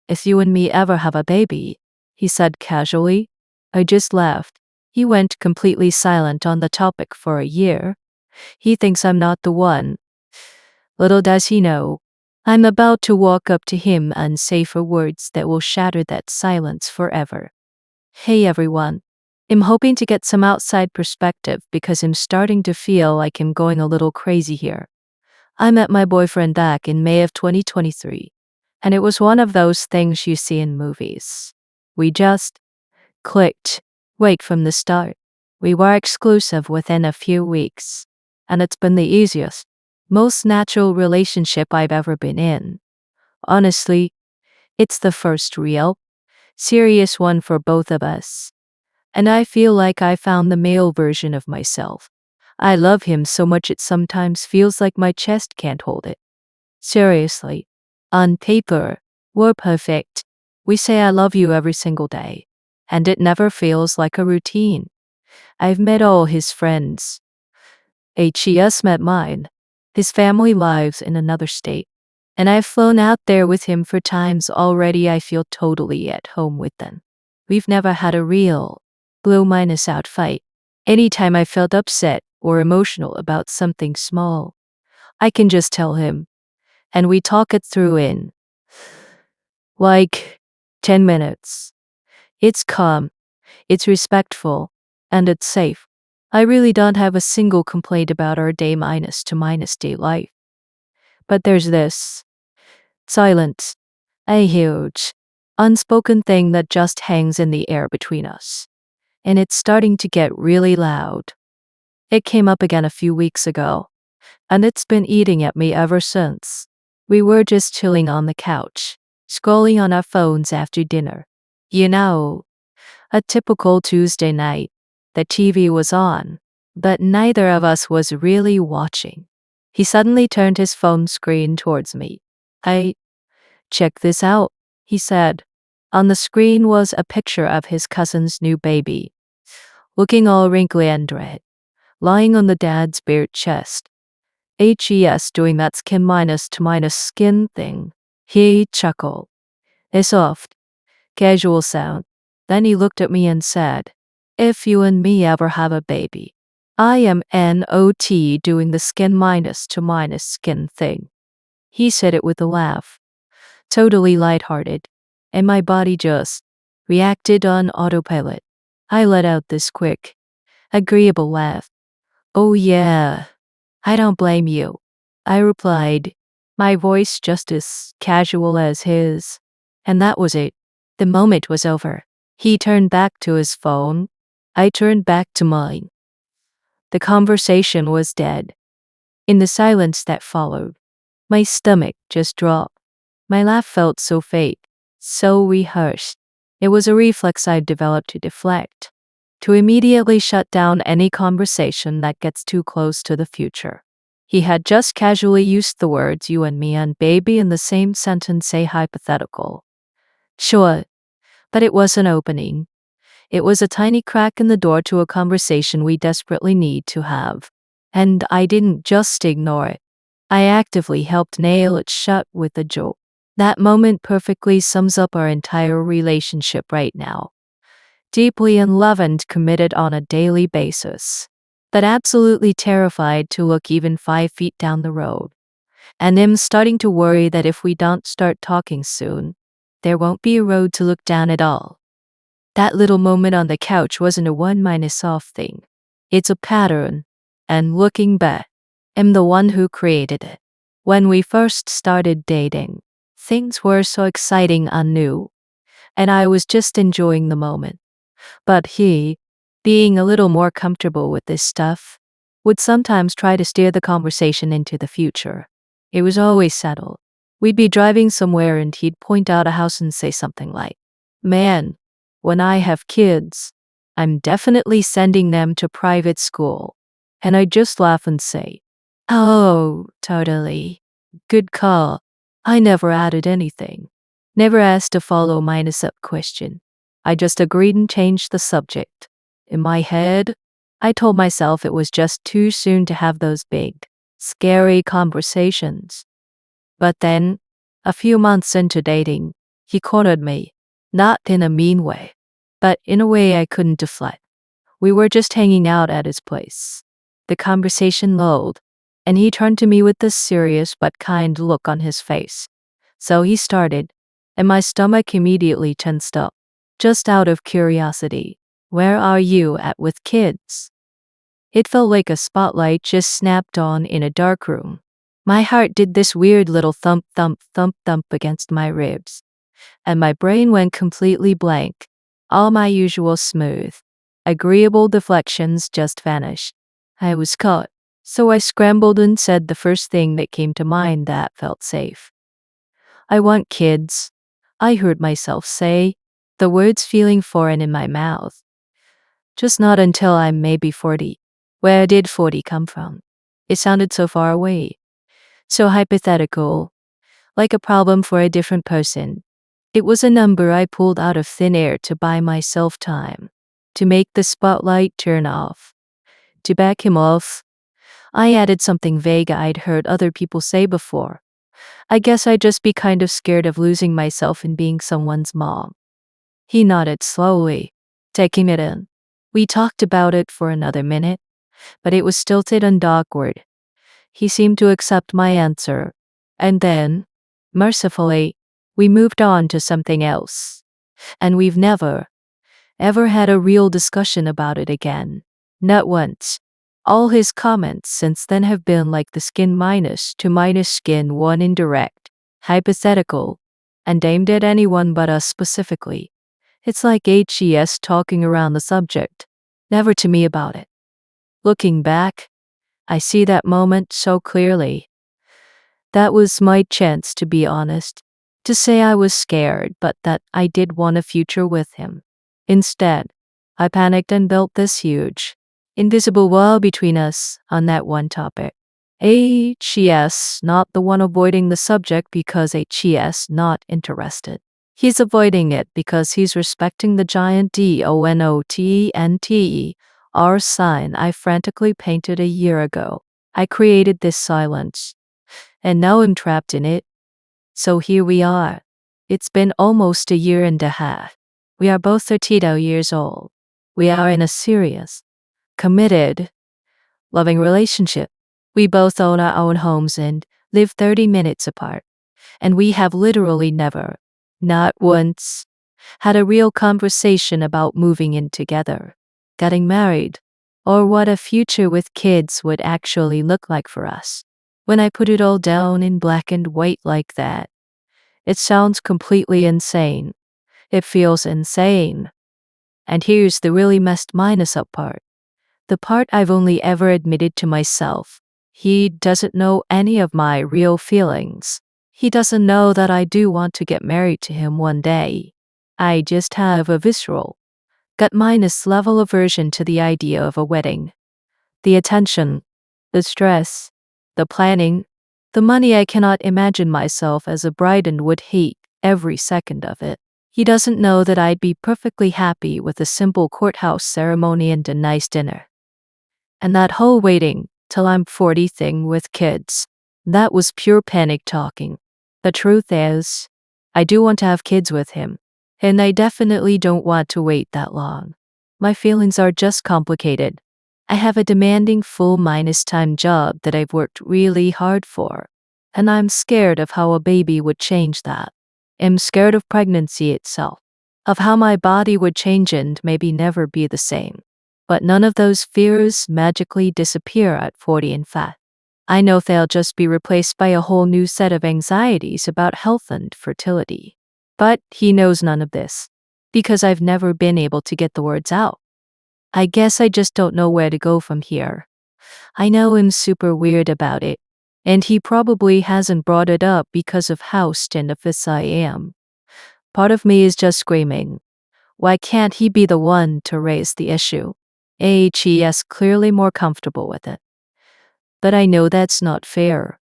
if you and me ever have a baby, he said casually. I just laughed. He went completely silent on the topic for a year. He thinks I'm not the one. Little does he know, I'm about to walk up to him and say 4 words that will shatter that silence forever. Hey everyone. I'm hoping to get some outside perspective because I'm starting to feel like I'm going a little crazy here. I met my boyfriend back in May of 2023, and it was one of those things you see in movies. We just clicked. Wait, from the start. We were exclusive within a few weeks, and it's been the easiest, most natural relationship I've ever been in. Honestly, it's the first real, serious one for both of us. And I feel like I found the male version of myself. I love him so much it sometimes feels like my chest can't hold it. Seriously, on paper, we're perfect. We say I love you every single day, and it never feels like a routine. I've met all his friends. H.E.S. met mine. His family lives in another state, and I've flown out there with him for times already. I feel totally at home with them. We've never had a real blow minus out fight. Anytime I felt upset or emotional about something small, I can just tell him, and we talk it through in like 10 minutes. It's calm, it's respectful, and it's safe. I really don't have a single complaint about our day minus to minus day life. But there's this silence, a huge, unspoken thing that just hangs in the air between us. And it's starting to get really loud. It came up again a few weeks ago, and it's been eating at me ever since. We were just chilling on the couch, scrolling on our phones after dinner. You know, a typical Tuesday night. The TV was on, but neither of us was really watching. He suddenly turned his phone screen towards me. Check this out, he said. On the screen was a picture of his cousin's new baby, looking all wrinkly and red, lying on the dad's bare chest. HES doing that skin minus to minus skin thing. He chuckled. A soft, casual sound. Then he looked at me and said, if you and me ever have a baby, I am NOT doing the skin minus to minus skin thing. He said it with a laugh, totally lighthearted, and my body just reacted on autopilot. I let out this quick, agreeable laugh. Oh yeah, I don't blame you, I replied, my voice just as casual as his. And that was it. The moment was over. He turned back to his phone. I turned back to mine. The conversation was dead. In the silence that followed, my stomach just dropped. My laugh felt so fake, so rehearsed. It was a reflex I've developed to deflect, to immediately shut down any conversation that gets too close to the future. He had just casually used the words you and me and baby in the same sentence, a hypothetical. Sure, but it was an opening. It was a tiny crack in the door to a conversation we desperately need to have. And I didn't just ignore it. I actively helped nail it shut with a joke. That moment perfectly sums up our entire relationship right now. Deeply in love and committed on a daily basis, but absolutely terrified to look even 5 feet down the road. And I'm starting to worry that if we don't start talking soon, there won't be a road to look down at all. That little moment on the couch wasn't a 1-off thing. It's a pattern, and looking back, I'm the one who created it. When we first started dating, things were so exciting and new, and I was just enjoying the moment. But he, being a little more comfortable with this stuff, would sometimes try to steer the conversation into the future. It was always settled. We'd be driving somewhere and he'd point out a house and say something like, man, when I have kids, I'm definitely sending them to private school. And I'd just laugh and say, oh, totally. Good call. I never added anything. Never asked a follow minus up question. I just agreed and changed the subject. In my head, I told myself it was just too soon to have those big, scary conversations. But then, a few months into dating, He cornered me, not in a mean way, but in a way I couldn't deflect. We were just hanging out at his place. The conversation lulled, and he turned to me with this serious but kind look on his face. So he started, and my stomach immediately tensed up. Just out of curiosity, where are you at with kids? It felt like a spotlight just snapped on in a dark room. My heart did this weird little thump, thump, thump, thump against my ribs, and my brain went completely blank. All my usual smooth, agreeable deflections just vanished. I was caught, so I scrambled and said the first thing that came to mind that felt safe. I want kids. I heard myself say, the words feeling foreign in my mouth. Just not until I'm maybe 40. Where did 40 come from? It sounded so far away, so hypothetical, like a problem for a different person. It was a number I pulled out of thin air to buy myself time, to make the spotlight turn off. To back him off, I added something vague I'd heard other people say before. I guess I'd just be kind of scared of losing myself in being someone's mom. He nodded slowly, taking it in. We talked about it for another minute, but it was stilted and awkward. He seemed to accept my answer, and then, mercifully, we moved on to something else. And we've never, ever had a real discussion about it again. Not once. All his comments since then have been like the skin minus to minus skin one indirect, hypothetical, and aimed at anyone but us specifically. It's like HES talking around the subject, never to me about it. Looking back, I see that moment so clearly. That was my chance to be honest, to say I was scared but that I did want a future with him. Instead, I panicked and built this huge, invisible wall between us on that one topic. HES, not the one avoiding the subject because HES not interested. He's avoiding it because he's respecting the giant DONOTENTER sign I frantically painted a year ago. I created this silence, and now I'm trapped in it. So here we are. It's been almost a year and a half. We are both 32 years old. We are in a serious, committed, loving relationship. We both own our own homes and live 30 minutes apart. And we have literally never, not once, had a real conversation about moving in together, getting married, or what a future with kids would actually look like for us. When I put it all down in black and white like that, it sounds completely insane. It feels insane. And here's the really messed minus up part. The part I've only ever admitted to myself. He doesn't know any of my real feelings. He doesn't know that I do want to get married to him one day. I just have a visceral, gut minus level aversion to the idea of a wedding. The attention, the stress, the planning, the money. I cannot imagine myself as a bride and would hate every second of it. He doesn't know that I'd be perfectly happy with a simple courthouse ceremony and a nice dinner. And that whole waiting till I'm 40 thing with kids, that was pure panic talking. The truth is, I do want to have kids with him, and I definitely don't want to wait that long. My feelings are just complicated. I have a demanding full minus time job that I've worked really hard for, and I'm scared of how a baby would change that. I'm scared of pregnancy itself, of how my body would change and maybe never be the same. But none of those fears magically disappear at 40 in fact. I know they'll just be replaced by a whole new set of anxieties about health and fertility. But he knows none of this, because I've never been able to get the words out. I guess I just don't know where to go from here. I know I'm super weird about it, and he probably hasn't brought it up because of how standoffish I am. Part of me is just screaming, why can't he be the one to raise the issue? HES clearly more comfortable with it. But I know that's not fair.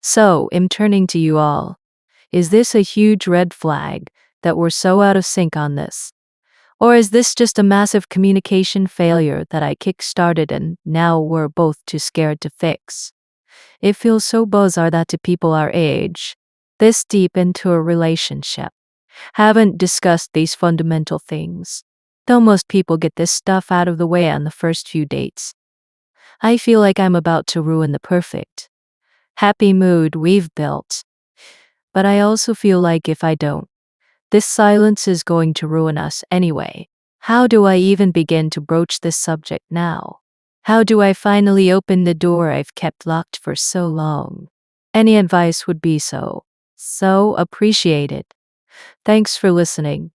So, I'm turning to you all. Is this a huge red flag that we're so out of sync on this? Or is this just a massive communication failure that I kick-started and now we're both too scared to fix? It feels so bizarre that to people our age, this deep into a relationship, haven't discussed these fundamental things. Though most people get this stuff out of the way on the first few dates. I feel like I'm about to ruin the perfect, happy mood we've built. But I also feel like if I don't, this silence is going to ruin us anyway. How do I even begin to broach this subject now? How do I finally open the door I've kept locked for so long? Any advice would be so appreciated. Thanks for listening.